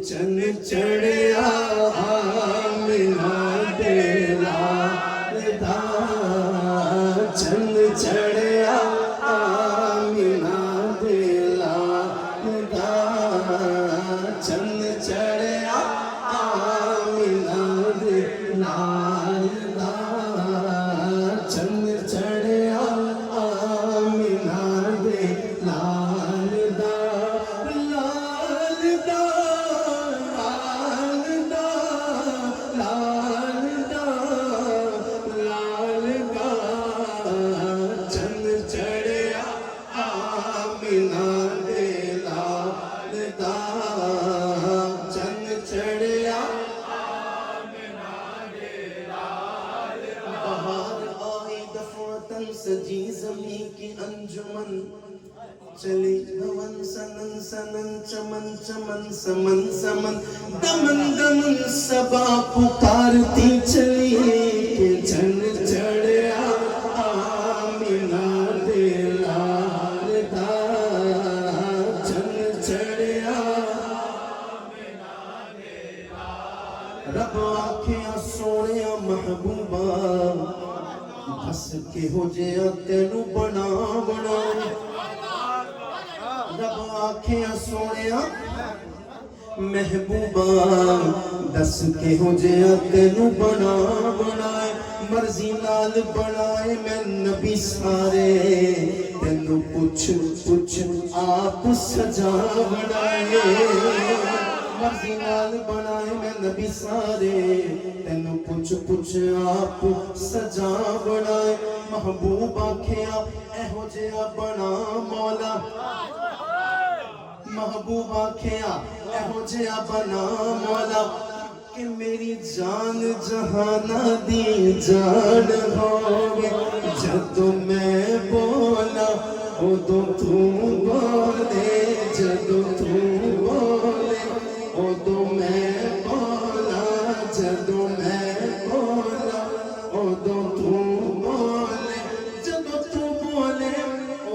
चन चढ़िया आमिना दे लाल दा चन चढ़िया आमिना दे लाल दा चन चढ़िया आमिना दे लाल दा चन चढ़िया आमिना दे लाल दा लाल दा लाल दा लाल दा लाल दा चन चढ़िया आमिना दे लाल दा चन चढ़िया बहार आई दफातन सजी ज़मी की अंजुमन चली भवन सनन सनन चमन चमन समन समन दमन दमन सबा पुकारती चली के चन चढ़िया आमिना दे लाल दा चन चढ़िया रब आखिया सोने महबूबा हस के हो जिया तेनू बना बना रब आखिया सोने महबूबा दस के हो जिया तेनू बना बनाए मर्जी नाल बनाए मैं नबी सारे तेनू पुछ पुछ आप सजा बनाए मर्जी नाल बनाए मैं नबी सारे तेनू पुछ पुछ आप सजा बनाए महबूब आखिया एहो जिहा बना मौला महबूब आखिया एहो जिहा बना मौला कि मेरी जान जहाना दी जान होवे जदों मैं बोला उदों तू बोले जदों तू बोले उदों मैं बोला जदों मैं बोला उदों तू बोले जदों तू बोले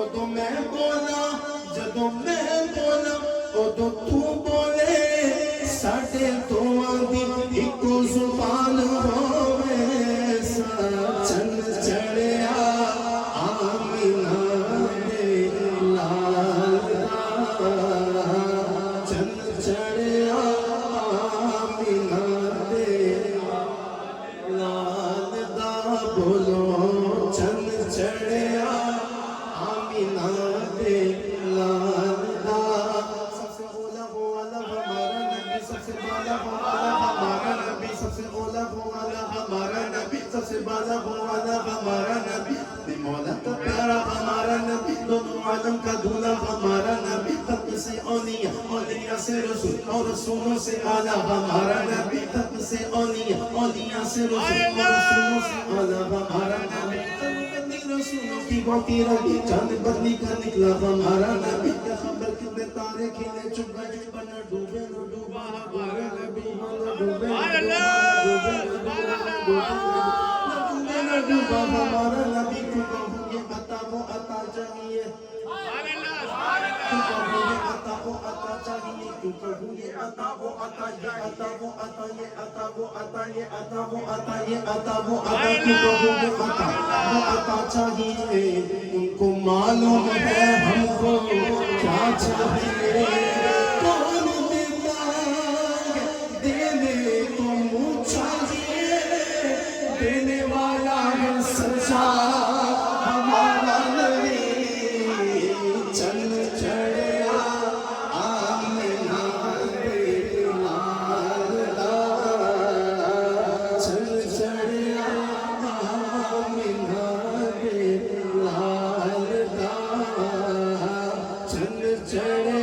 उदों मैं बोला जदों मैं बोला उदों तू बोले साढ़े दोवां दी इको जुबान होवे चन चढ़िया आमिना दे लाल दा चन चढ़िया आमिना दे लाल दा बोलो चन चढ़िया आमिना दे लाल दा सबसे ओला वो वाला हमारा नबी सबसे बाला वो वाला हमारा नबी सबसे ओला वो वाला हमारा नबी सबसे बाला वो वाला हमारा नबी मौला का प्यारा हमारा नबी दोनों आलम का दूल्हा हमारा नबी तब से औलिया औलिया से रसूल और रसूलों से आला हमारा नबी तब से औलिया औलिया से रसूल और रसूलों से आला हमारा नबी रसूलों की गोती रही चांद बदली का निकला हमारा नबी क्या खबर कितने तारे खिले चुप गए बना डूबे न डूबा हमारा नबी डूबे न डूबा हमारा नबी तू कहूँ ये अता वो अता चाहिए तू कहूँ ये अता वो अता चाहिए तू कहूँ ये अता वो अता ये अता वो अता ये अता वो अता ये अता वो अता ये अता वो अता तू कहूँ ये अता वो अता चाहिए उनको मालूम है हमको क्या चाहिए कौन देता है देने को मुँह चाहिए देने वाला है सच्चा हमारा नबी चन चढ़िया आमिना दे लाल दा चन चढ़िया आमिना दे लाल दा चन चढ़िया